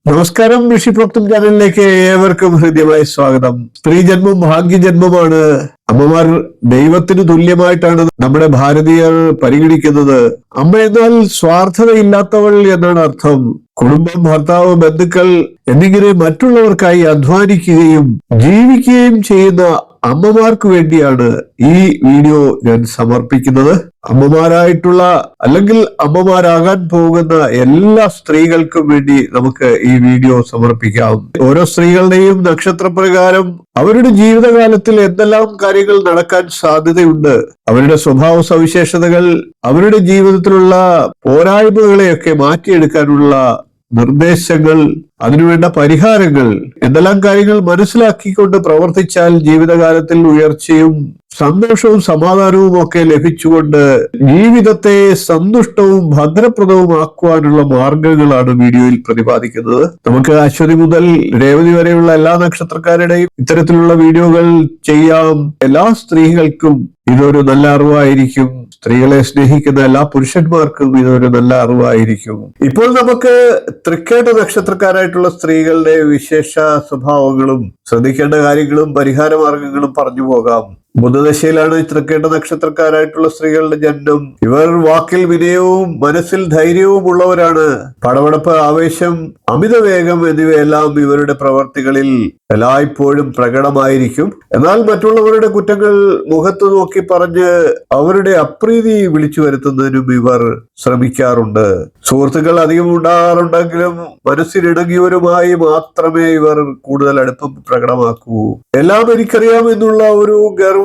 നമസ്കാരം. ഋഷിപ്രോക്തം ചാനലിലേക്ക് ഏവർക്കും ഹൃദ്യമായ സ്വാഗതം. സ്ത്രീജന്മം ഭാഗ്യജന്മമാണ്. അമ്മമാർ ദൈവത്തിന് തുല്യമായിട്ടാണ് നമ്മുടെ ഭാരതീയർ പരിഗണിക്കുന്നത്. അമ്മ എന്നാൽ സ്വാർത്ഥതയില്ലാത്തവൾ എന്നാണ് അർത്ഥം. കുടുംബം, ഭർത്താവ്, ബന്ധുക്കൾ എന്നിങ്ങനെ മറ്റുള്ളവർക്കായി അധ്വാനിക്കുകയും ജീവിക്കുകയും ചെയ്യുന്ന അമ്മമാർക്ക് വേണ്ടിയാണ് ഈ വീഡിയോ ഞാൻ സമർപ്പിക്കുന്നത്. അമ്മമാരായിട്ടുള്ള അല്ലെങ്കിൽ അമ്മമാരാകാൻ പോകുന്ന എല്ലാ സ്ത്രീകൾക്കും വേണ്ടി നമുക്ക് ഈ വീഡിയോ സമർപ്പിക്കാം. ഓരോ സ്ത്രീകളുടെയും നക്ഷത്രപ്രകാരം അവരുടെ ജീവിതകാലത്തിൽ എന്തെല്ലാം കാര്യങ്ങൾ നടക്കാൻ സാധ്യതയുണ്ട്, അവരുടെ സ്വഭാവ സവിശേഷതകൾ, അവരുടെ ജീവിതത്തിലുള്ള പോരായ്മകളെയൊക്കെ മാറ്റിയെടുക്കാനുള്ള നിർദ്ദേശങ്ങൾ, അതിനുവേണ്ട പരിഹാരങ്ങൾ, എന്തെല്ലാം കാര്യങ്ങൾ മനസ്സിലാക്കിക്കൊണ്ട് പ്രവർത്തിച്ചാൽ ജീവിതകാലത്തിൽ ഉയർച്ചയും സന്തോഷവും സമാധാനവും ഒക്കെ ലഭിച്ചുകൊണ്ട് ജീവിതത്തെ സന്തുഷ്ടവും ഭദ്രപ്രദവും ആക്കുവാനുള്ള മാർഗങ്ങളാണ് വീഡിയോയിൽ പ്രതിപാദിക്കുന്നത്. നമുക്ക് അശ്വതി മുതൽ രേവതി വരെയുള്ള എല്ലാ നക്ഷത്രക്കാരുടെയും ഇത്തരത്തിലുള്ള വീഡിയോകൾ ചെയ്യാം. എല്ലാ സ്ത്രീകൾക്കും ഇതൊരു നല്ല അറിവായിരിക്കും. സ്ത്രീകളെ സ്നേഹിക്കുന്ന എല്ലാ പുരുഷന്മാർക്കും ഇതൊരു നല്ല അറിവായിരിക്കും. ഇപ്പോൾ നമുക്ക് തൃക്കേട്ട നക്ഷത്രക്കാരായിട്ടുള്ള സ്ത്രീകളുടെ വിശേഷ സ്വഭാവങ്ങളും ശ്രദ്ധിക്കേണ്ട കാര്യങ്ങളും പരിഹാര മാർഗങ്ങളും പറഞ്ഞു പോകാം. ബുധദശയിലാണ് തൃക്കേട്ട നക്ഷത്രക്കാരായിട്ടുള്ള സ്ത്രീകളുടെ ജന്മം. ഇവർ വാക്കിൽ വിനയവും മനസ്സിൽ ധൈര്യവും ഉള്ളവരാണ്. പടവടപ്പ്, ആവേശം, അമിതവേഗം എന്നിവയെല്ലാം ഇവരുടെ പ്രവർത്തികളിൽ എല്ലായ്പ്പോഴും പ്രകടമായിരിക്കും. എന്നാൽ മറ്റുള്ളവരുടെ കുറ്റങ്ങൾ മുഖത്ത് നോക്കി പറഞ്ഞ് അവരുടെ അപ്രീതി വിളിച്ചു വരുത്തുന്നതിനും ഇവർ ശ്രമിക്കാറുണ്ട്. സുഹൃത്തുക്കൾ അധികം ഉണ്ടാകാറുണ്ടെങ്കിലും മനസ്സിനിണങ്ങിയവരുമായി മാത്രമേ ഇവർ കൂടുതൽ അടുപ്പം പ്രകടമാക്കൂ. എല്ലാം എനിക്കറിയാം എന്നുള്ള ഒരു ഗർവ്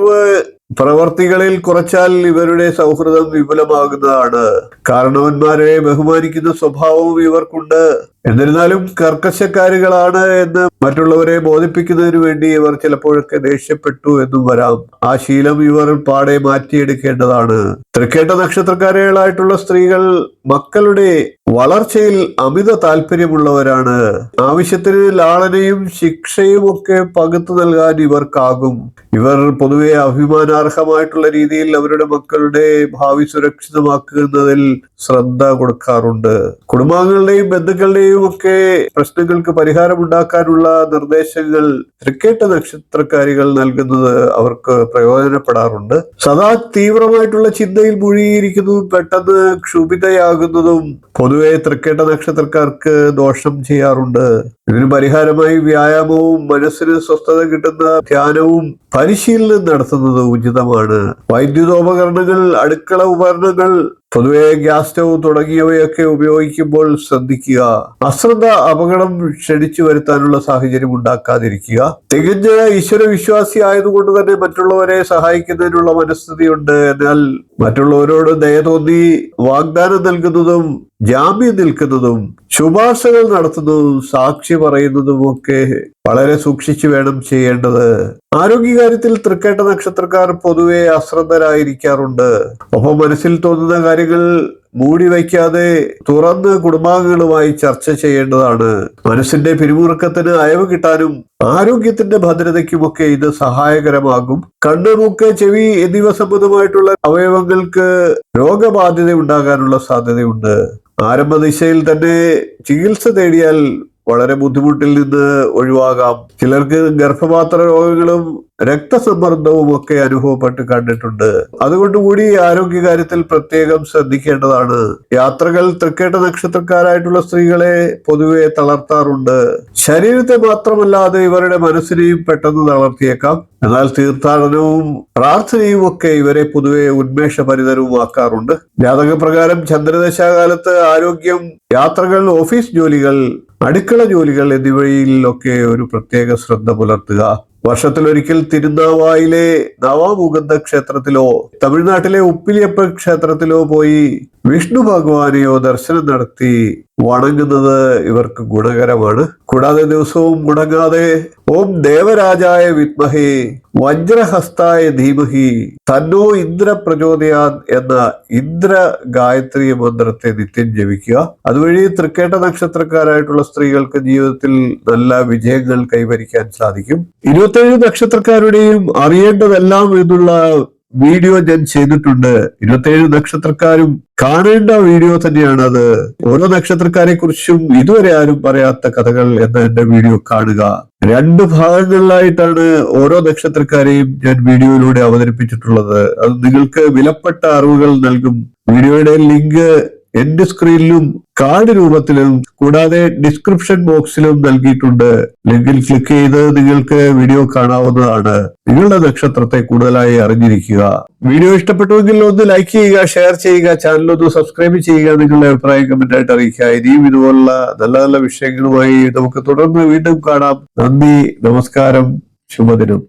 പ്രവർത്തികളിൽ കുറച്ചാൽ ഇവരുടെ സൗഹൃദം വിപുലമാകുന്നതാണ്. കാരണവന്മാരെ ബഹുമാനിക്കുന്ന സ്വഭാവവും ഇവർക്കുണ്ട്. എന്നിരുന്നാലും കർക്കശക്കാരികളാണ് എന്ന് മറ്റുള്ളവരെ ബോധിപ്പിക്കുന്നതിന് വേണ്ടി ഇവർ ചിലപ്പോഴൊക്കെ ദേഷ്യപ്പെട്ടു എന്നും വരാം. ആ ശീലം ഇവർ പാടെ മാറ്റിയെടുക്കേണ്ടതാണ്. തൃക്കേട്ട നക്ഷത്രക്കാരികളായിട്ടുള്ള സ്ത്രീകൾ മക്കളുടെ വളർച്ചയിൽ അമിത താല്പര്യമുള്ളവരാണ്. ആവശ്യത്തിന് ലാളനയും ശിക്ഷയും ഒക്കെ പകുത്തു നൽകാൻ ഇവർക്കാകും. ഇവർ പൊതുവെ അഭിമാനാർഹമായിട്ടുള്ള രീതിയിൽ അവരുടെ മക്കളുടെ ഭാവി സുരക്ഷിതമാക്കുന്നതിൽ ശ്രദ്ധ കൊടുക്കാറുണ്ട്. കുടുംബാംഗങ്ങളുടെയും ബന്ധുക്കളുടെയും ഒക്കെ പ്രശ്നങ്ങൾക്ക് പരിഹാരമുണ്ടാക്കാനുള്ള നിർദ്ദേശങ്ങൾ തൃക്കേട്ട നക്ഷത്രക്കാരികൾ നൽകുന്നത് അവർക്ക് പ്രയോജനപ്പെടാറുണ്ട്. സദാ തീവ്രമായിട്ടുള്ള ചിന്തയിൽ മുഴുകിയിരിക്കുന്നതും പെട്ടെന്ന് ക്ഷുഭിതയാകുന്നതും പൊതുവെ തൃക്കേട്ട നക്ഷത്രക്കാർക്ക് ദോഷം ചെയ്യാറുണ്ട്. ഇതിന് പരിഹാരമായി വ്യായാമവും മനസ്സിന് സ്വസ്ഥത കിട്ടുന്ന ധ്യാനവും പരിശീലനം നടത്തുന്നത് ഉചിതമാണ്. വൈദ്യുതോപകരണങ്ങൾ, അടുക്കള ഉപകരണങ്ങൾ, പൊതുവെ ഗ്യാസ് സ്റ്റവ് തുടങ്ങിയവയൊക്കെ ഉപയോഗിക്കുമ്പോൾ ശ്രദ്ധിക്കുക. അശ്രദ്ധ അപകടം ക്ഷണിച്ചു വരുത്താനുള്ള സാഹചര്യം ഉണ്ടാക്കാതിരിക്കുക. തികഞ്ഞ ഈശ്വര വിശ്വാസി ആയതുകൊണ്ട് തന്നെ മറ്റുള്ളവരെ സഹായിക്കുന്നതിനുള്ള മനസ്ഥിതിയുണ്ട്. എന്നാൽ മറ്റുള്ളവരോട് ദയ തോന്നി വാഗ്ദാനം നൽകുന്നതും ജാമ്യം നിൽക്കുന്നതും ശുപാർശകൾ നടത്തുന്നതും സാക്ഷി പറയുന്നതും ഒക്കെ വളരെ സൂക്ഷിച്ചു വേണം ചെയ്യേണ്ടത്. ആരോഗ്യകാര്യത്തിൽ തൃക്കേട്ട നക്ഷത്രക്കാർ പൊതുവെ അശ്രദ്ധരായിരിക്കാറുണ്ട്. ഒപ്പം മനസ്സിൽ തോന്നുന്ന കാര്യങ്ങൾ മൂടി വയ്ക്കാതെ തുറന്ന് കുടുംബാംഗങ്ങളുമായി ചർച്ച ചെയ്യേണ്ടതാണ്. മനസ്സിന്റെ പിരിമുറുക്കത്തിന് അയവ് കിട്ടാനും ആരോഗ്യത്തിന്റെ ഭദ്രതയ്ക്കുമൊക്കെ ഇത് സഹായകരമാകും. കണ്ണ്, മൂക്ക്, ചെവി എന്നിവ സംബന്ധമായിട്ടുള്ള അവയവങ്ങൾക്ക് രോഗബാധ്യത ഉണ്ടാകാനുള്ള സാധ്യതയുണ്ട്. ആരംഭദിശയിൽ തന്നെ ചികിത്സ തേടിയാൽ വളരെ ബുദ്ധിമുട്ടിൽ നിന്ന് ഒഴിവാകാം. ചിലർക്ക് ഗർഭപാത്ര രോഗങ്ങളും രക്തസമ്മർദ്ദവും ഒക്കെ അനുഭവപ്പെട്ട് കണ്ടിട്ടുണ്ട്. അതുകൊണ്ടുകൂടി ആരോഗ്യകാര്യത്തിൽ പ്രത്യേകം ശ്രദ്ധിക്കേണ്ടതാണ്. യാത്രകൾ തൃക്കേട്ട നക്ഷത്രക്കാരായിട്ടുള്ള സ്ത്രീകളെ പൊതുവെ തളർത്താറുണ്ട്. ശരീരത്തെ മാത്രമല്ലാതെ ഇവരുടെ മനസ്സിനെയും പെട്ടെന്ന് തളർത്തിയേക്കാം. എന്നാൽ തീർത്ഥാടനവും പ്രാർത്ഥനയും ഒക്കെ ഇവരെ പൊതുവെ ഉന്മേഷഭരിതരുമാക്കാറുണ്ട്. ജാതകപ്രകാരം ചന്ദ്രദശാകാലത്ത് ആരോഗ്യം, യാത്രകൾ, ഓഫീസ് ജോലികൾ, അടുക്കള ജോലികൾ എന്നിവയിലൊക്കെ ഒരു പ്രത്യേക ശ്രദ്ധ പുലർത്തുക. വർഷത്തിലൊരിക്കൽ തിരുനാവായിലെ നവാമുകുന്ദ ക്ഷേത്രത്തിലോ തമിഴ്നാട്ടിലെ ഉപ്പിലിയപ്പ ക്ഷേത്രത്തിലോ പോയി വിഷ്ണു ഭഗവാനെയോ ദർശനം നടത്തി വണങ്ങുന്നത് ഇവർക്ക് ഗുണകരമാണ്. കൂടാതെ ദിവസവും മുടങ്ങാതെ ഓം ദേവരാജായ വിദ്മഹേ വജ്രഹസ്തായ ധീമഹി തന്നോ ഇന്ദ്ര പ്രചോദയാൻ എന്ന ഇന്ദ്ര ഗായത്രി മന്ത്രത്തെ നിത്യം ജപിക്കുക. അതുവഴി തൃക്കേട്ട നക്ഷത്രക്കാരായിട്ടുള്ള സ്ത്രീകൾക്ക് ജീവിതത്തിൽ നല്ല വിജയങ്ങൾ കൈവരിക്കാൻ സാധിക്കും. 27 നക്ഷത്രക്കാരുടെയും അറിയേണ്ടതെല്ലാം എന്നുള്ള വീഡിയോ ഞാൻ ചെയ്തിട്ടുണ്ട്. 27 നക്ഷത്രക്കാരും കാണേണ്ട വീഡിയോ തന്നെയാണ് അത്. ഓരോ നക്ഷത്രക്കാരെ കുറിച്ചും ഇതുവരെ ആരും പറയാത്ത കഥകൾ എന്ന എന്റെ വീഡിയോ കാണുക. 2 ഭാഗങ്ങളിലായിട്ടാണ് ഓരോ നക്ഷത്രക്കാരെയും ഞാൻ വീഡിയോയിലൂടെ അവതരിപ്പിച്ചിട്ടുള്ളത്. അത് നിങ്ങൾക്ക് വിലപ്പെട്ട അറിവുകൾ നൽകും. വീഡിയോയുടെ ലിങ്ക് എന്റെ സ്ക്രീനിലും കാർഡ് രൂപത്തിലും കൂടാതെ ഡിസ്ക്രിപ്ഷൻ ബോക്സിലും നൽകിയിട്ടുണ്ട്. ലിങ്കിൽ ക്ലിക്ക് ചെയ്ത് നിങ്ങൾക്ക് വീഡിയോ കാണാവുന്നതാണ്. നിങ്ങളുടെ നക്ഷത്രത്തെ കൂടുതലായി അറിഞ്ഞിരിക്കുക. വീഡിയോ ഇഷ്ടപ്പെട്ടുവെങ്കിൽ ഒന്ന് ലൈക്ക് ചെയ്യുക, ഷെയർ ചെയ്യുക, ചാനൽ ഒന്ന് സബ്സ്ക്രൈബ് ചെയ്യുക. നിങ്ങളുടെ അഭിപ്രായം കമന്റ് ആയിട്ട് അറിയിക്കുക. ഇനിയും ഇതുപോലുള്ള നല്ല നല്ല വിഷയങ്ങളുമായി നമുക്ക് തുടർന്ന് വീണ്ടും കാണാം. നന്ദി, നമസ്കാരം, ശുഭദിനം.